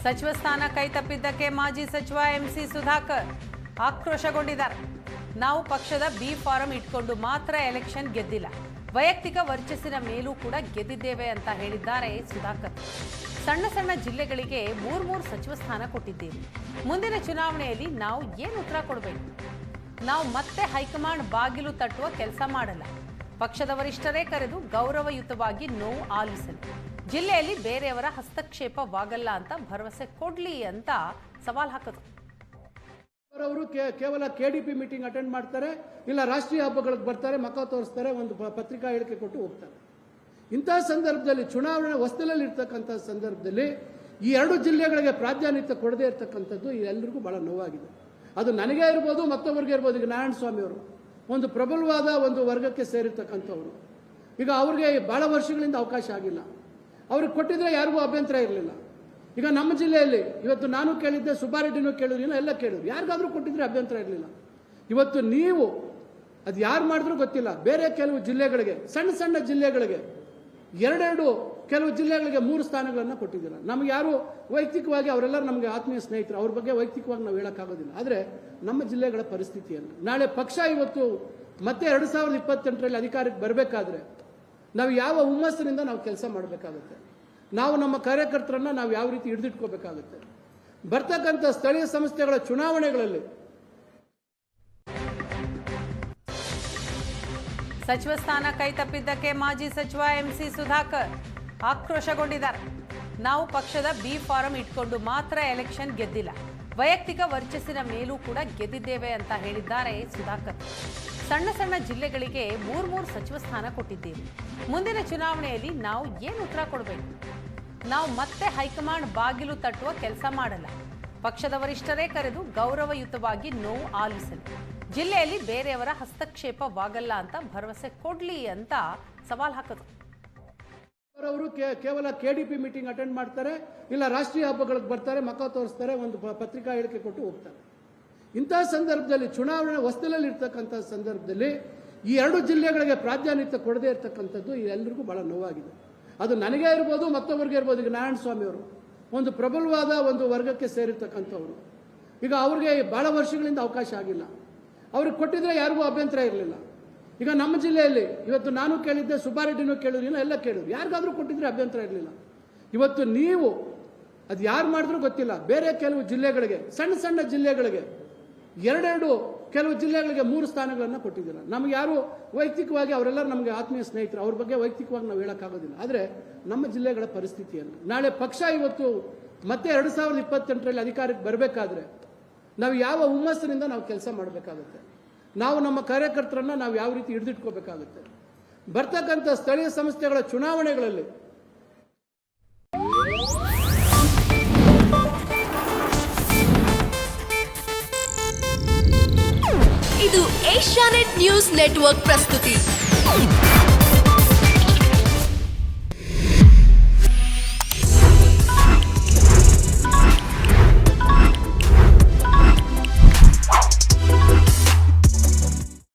ಸಚಿವ ಸ್ಥಾನ ಕೈತಪ್ಪಿದ್ದಕ್ಕೆ ಮಾಜಿ ಸಚಿವ ಎಂಸಿ ಸುಧಾಕರ್ ಆಕ್ರೋಶಗೊಂಡಿದ್ದಾರೆ. ನಾವು ಪಕ್ಷದ ಬಿ ಫಾರಂ ಇಟ್ಕೊಂಡು ಮಾತ್ರ ಎಲೆಕ್ಷನ್ ಗೆದ್ದಿಲ್ಲ, ವೈಯಕ್ತಿಕ ವರ್ಚಸ್ಸಿನ ಮೇಲೂ ಕೂಡ ಗೆದ್ದಿದ್ದೇವೆ ಅಂತ ಹೇಳಿದ್ದಾರೆ ಸುಧಾಕರ್. ಸಣ್ಣ ಸಣ್ಣ ಜಿಲ್ಲೆಗಳಿಗೆ ಮೂರು ಸಚಿವ ಸ್ಥಾನ ಕೊಟ್ಟಿದ್ದೇವೆ. ಮುಂದಿನ ಚುನಾವಣೆಯಲ್ಲಿ ನಾವು ಏನು ಉತ್ತರ ಕೊಡಬೇಕು? ನಾವು ಮತ್ತೆ ಹೈಕಮಾಂಡ್ ಬಾಗಿಲು ತಟ್ಟುವ ಕೆಲಸ ಮಾಡಲ್ಲ. ಪಕ್ಷದ ವರಿಷ್ಠರೇ ಕರೆದು ಗೌರವಯುತವಾಗಿ ನೋವು ಆಲಿಸಲಿ. ಜಿಲ್ಲೆಯಲ್ಲಿ ಬೇರೆಯವರ ಹಸ್ತಕ್ಷೇಪವಾಗಲ್ಲ ಅಂತ ಭರವಸೆ ಕೊಡ್ಲಿ ಅಂತ ಸವಾಲ್ ಹಾಕಿದ್ರು. ಅವರು ಕೇವಲ ಕೆಡಿಪಿ ಮೀಟಿಂಗ್ ಅಟೆಂಡ್ ಮಾಡ್ತಾರೆ, ಇಲ್ಲ ರಾಷ್ಟ್ರೀಯ ಹಬ್ಬಗಳಿಗೆ ಬರ್ತಾರೆ, ಮಖ ತೋರಿಸ್ತಾರೆ, ಒಂದು ಪತ್ರಿಕಾ ಹೇಳಿಕೆ ಕೊಟ್ಟು ಹೋಗ್ತಾರೆ. ಇಂತಹ ಸಂದರ್ಭದಲ್ಲಿ ಚುನಾವಣೆ ಹೊಸ್ತಿಲಲ್ಲಿ ಇರ್ತಕ್ಕಂಥ ಸಂದರ್ಭದಲ್ಲಿ ಈ ಎರಡು ಜಿಲ್ಲೆಗಳಿಗೆ ಪ್ರಾಧಾನ್ಯತೆ ಕೊಡದೇ ಇರತಕ್ಕಂಥದ್ದು ಎಲ್ಲರಿಗೂ ಬಹಳ ನೋವಾಗಿದೆ. ಅದು ನನಗೇ ಇರ್ಬೋದು, ಮತ್ತೊಬ್ಬರಿಗೆ ಇರ್ಬೋದು. ಈಗ ನಾರಾಯಣ ಸ್ವಾಮಿ ಅವರು ಒಂದು ಪ್ರಬಲವಾದ ಒಂದು ವರ್ಗಕ್ಕೆ ಸೇರಿರ್ತಕ್ಕಂಥವ್ರು. ಈಗ ಅವ್ರಿಗೆ ಬಹಳ ವರ್ಷಗಳಿಂದ ಅವಕಾಶ ಆಗಿಲ್ಲ. ಅವ್ರಿಗೆ ಕೊಟ್ಟಿದ್ರೆ ಯಾರಿಗೂ ಅಭ್ಯಂತರ ಇರಲಿಲ್ಲ. ಈಗ ನಮ್ಮ ಜಿಲ್ಲೆಯಲ್ಲಿ ಇವತ್ತು ನಾನು ಕೇಳಿದ್ದೆ, ಸುಬ್ಬಾರೆಡ್ಡಿನೂ ಕೇಳಿದ್ರು, ಎಲ್ಲ ಕೇಳಿದ್ರು, ಯಾರಿಗಾದ್ರೂ ಕೊಟ್ಟಿದ್ರೆ ಅಭ್ಯಂತರ ಇರಲಿಲ್ಲ. ಇವತ್ತು ನೀವು ಅದು ಯಾರು ಮಾಡಿದ್ರೂ ಗೊತ್ತಿಲ್ಲ, ಬೇರೆ ಕೆಲವು ಜಿಲ್ಲೆಗಳಿಗೆ, ಸಣ್ಣ ಸಣ್ಣ ಜಿಲ್ಲೆಗಳಿಗೆ ಎರಡೆರಡು, ಕೆಲವು ಜಿಲ್ಲೆಗಳಿಗೆ 3 ಸ್ಥಾನಗಳನ್ನು ಕೊಟ್ಟಿದ್ದೀರ. ನಮ್ಗೆ ಯಾರು ವೈಯಕ್ತಿಕವಾಗಿ ಅವರೆಲ್ಲರೂ ನಮಗೆ ಆತ್ಮೀಯ ಸ್ನೇಹಿತರು, ಅವ್ರ ಬಗ್ಗೆ ವೈಯಕ್ತಿಕವಾಗಿ ನಾವು ಹೇಳೋಕ್ಕಾಗೋದಿಲ್ಲ. ಆದರೆ ನಮ್ಮ ಜಿಲ್ಲೆಗಳ ಪರಿಸ್ಥಿತಿಯನ್ನು ನಾಳೆ ಪಕ್ಷ ಇವತ್ತು ಮತ್ತೆ 2028ರಲ್ಲಿ ಅಧಿಕಾರಕ್ಕೆ ಬರಬೇಕಾದ್ರೆ ನಾವು ಯಾವ ಹುಮ್ಮಸ್ಸಿನಿಂದ ನಾವು ಕೆಲಸ ಮಾಡಬೇಕಾಗುತ್ತೆ, ನಾವು ನಮ್ಮ ಕಾರ್ಯಕರ್ತರನ್ನ ನಾವು ಯಾವ ರೀತಿ ಹಿಡಿದಿಟ್ಕೋಬೇಕಾಗುತ್ತೆ. ಬರ್ತಕ್ಕಂಥ ಸ್ಥಳೀಯ ಸಂಸ್ಥೆಗಳ ಚುನಾವಣೆಗಳಲ್ಲಿ ಸಚಿವ ಸ್ಥಾನ ಕೈತಪ್ಪಿದ್ದಕ್ಕೆ ಮಾಜಿ ಸಚಿವ ಎಂಸಿ ಸುಧಾಕರ್ ಆಕ್ರೋಶಗೊಂಡಿದ್ದಾರೆ. ನಾವು ಪಕ್ಷದ ಬಿ ಫಾರಂ ಇಟ್ಕೊಂಡು ಮಾತ್ರ ಎಲೆಕ್ಷನ್ ಗೆದ್ದಿಲ್ಲ, ವೈಯಕ್ತಿಕ ವರ್ಚಸ್ಸಿನ ಮೇಲೂ ಕೂಡ ಗೆದ್ದಿದ್ದೇವೆ ಅಂತ ಹೇಳಿದ್ದಾರೆ ಸುಧಾಕರ್. ಸಣ್ಣ ಸಣ್ಣ ಜಿಲ್ಲೆಗಳಿಗೆ ಮೂರು ಸಚಿವ ಸ್ಥಾನ ಕೊಟ್ಟಿದ್ದೇವೆ. ಮುಂದಿನ ಚುನಾವಣೆಯಲ್ಲಿ ನಾವು ಏನು ಉತ್ತರ ಕೊಡಬೇಕು? ನಾವು ಮತ್ತೆ ಹೈಕಮಾಂಡ್ ಬಾಗಿಲು ತಟ್ಟುವ ಕೆಲಸ ಮಾಡಲ್ಲ. ಪಕ್ಷದ ವರಿಷ್ಠರೇ ಕರೆದು ಗೌರವಯುತವಾಗಿ ನೋವು ಆಲಿಸಲಿ. ಜಿಲ್ಲೆಯಲ್ಲಿ ಬೇರೆಯವರ ಹಸ್ತಕ್ಷೇಪವಾಗಲ್ಲ ಅಂತ ಭರವಸೆ ಕೊಡ್ಲಿ ಅಂತ ಸವಾಲ್ ಹಾಕಿದ್ರು. ಅವರು ಕೇವಲ ಕೆಡಿಪಿ ಮೀಟಿಂಗ್ ಅಟೆಂಡ್ ಮಾಡ್ತಾರೆ, ಇಲ್ಲ ರಾಷ್ಟ್ರೀಯ ಹಬ್ಬಗಳಿಗೆ ಬರ್ತಾರೆ, ಮಖ ತೋರಿಸ್ತಾರೆ, ಒಂದು ಪತ್ರಿಕಾ ಹೇಳಿಕೆ ಕೊಟ್ಟು ಹೋಗ್ತಾರೆ. ಇಂತಹ ಸಂದರ್ಭದಲ್ಲಿ ಚುನಾವಣೆ ಹೊಸ್ತಿಲಲ್ಲಿ ಇರ್ತಕ್ಕಂಥ ಸಂದರ್ಭದಲ್ಲಿ ಈ ಎರಡು ಜಿಲ್ಲೆಗಳಿಗೆ ಪ್ರಾಧಾನ್ಯತೆ ಕೊಡದೇ ಇರತಕ್ಕಂಥದ್ದು ಎಲ್ಲರಿಗೂ ಬಹಳ ನೋವಾಗಿದೆ. ಅದು ನನಗೇ ಇರ್ಬೋದು, ಮತ್ತೊಬ್ಬರಿಗೆ ಇರ್ಬೋದು. ಈಗ ನಾರಾಯಣ ಸ್ವಾಮಿ ಅವರು ಒಂದು ಪ್ರಬಲವಾದ ಒಂದು ವರ್ಗಕ್ಕೆ ಸೇರಿರ್ತಕ್ಕಂಥವ್ರು. ಈಗ ಅವ್ರಿಗೆ ಬಹಳ ವರ್ಷಗಳಿಂದ ಅವಕಾಶ ಆಗಿಲ್ಲ. ಅವ್ರಿಗೆ ಕೊಟ್ಟಿದ್ರೆ ಯಾರಿಗೂ ಅಭ್ಯಂತರ ಇರಲಿಲ್ಲ. ಈಗ ನಮ್ಮ ಜಿಲ್ಲೆಯಲ್ಲಿ ಇವತ್ತು ನಾನು ಕೇಳಿದ್ದೆ, ಸುಬ್ಬಾರೆಡ್ಡಿನೂ ಕೇಳಿದ್ರು, ಎಲ್ಲ ಕೇಳಿದ್ರು, ಯಾರಿಗಾದ್ರೂ ಕೊಟ್ಟಿದ್ರೆ ಅಭ್ಯಂತರ ಇರಲಿಲ್ಲ. ಇವತ್ತು ನೀವು ಅದು ಯಾರು ಮಾಡಿದ್ರೂ ಗೊತ್ತಿಲ್ಲ, ಬೇರೆ ಕೆಲವು ಜಿಲ್ಲೆಗಳಿಗೆ, ಸಣ್ಣ ಸಣ್ಣ ಜಿಲ್ಲೆಗಳಿಗೆ ಎರಡೆರಡು, ಕೆಲವು ಜಿಲ್ಲೆಗಳಿಗೆ 3 ಸ್ಥಾನಗಳನ್ನು ಕೊಟ್ಟಿದ್ದೀರ. ನಮ್ಗೆ ಯಾರು ವೈಯಕ್ತಿಕವಾಗಿ ಅವರೆಲ್ಲರೂ ನಮಗೆ ಆತ್ಮೀಯ ಸ್ನೇಹಿತರು, ಅವ್ರ ಬಗ್ಗೆ ವೈಯಕ್ತಿಕವಾಗಿ ನಾವು ಹೇಳೋಕ್ಕಾಗೋದಿಲ್ಲ. ಆದರೆ ನಮ್ಮ ಜಿಲ್ಲೆಗಳ ಪರಿಸ್ಥಿತಿಯನ್ನು ನಾಳೆ ಪಕ್ಷ ಇವತ್ತು ಮತ್ತೆ 2028ರಲ್ಲಿ ಅಧಿಕಾರಕ್ಕೆ ಬರಬೇಕಾದ್ರೆ ನಾವು ಯಾವ ಹುಮ್ಮಸ್ಸಿನಿಂದ ನಾವು ಕೆಲಸ ಮಾಡಬೇಕಾಗುತ್ತೆ, ನಾವು ನಮ್ಮ ಕಾರ್ಯಕರ್ತರನ್ನ ನಾವು ಯಾವ ರೀತಿ ಹಿಡಿದಿಟ್ಕೋಬೇಕಾಗುತ್ತೆ. ಬರ್ತಕ್ಕಂಥ ಸ್ಥಳೀಯ ಸಂಸ್ಥೆಗಳ ಚುನಾವಣೆಗಳಲ್ಲಿ ಇದು ಏಷ್ಯಾನೆಟ್ ನ್ಯೂಸ್ ನೆಟ್ವರ್ಕ್ ಪ್ರಸ್ತುತಿ.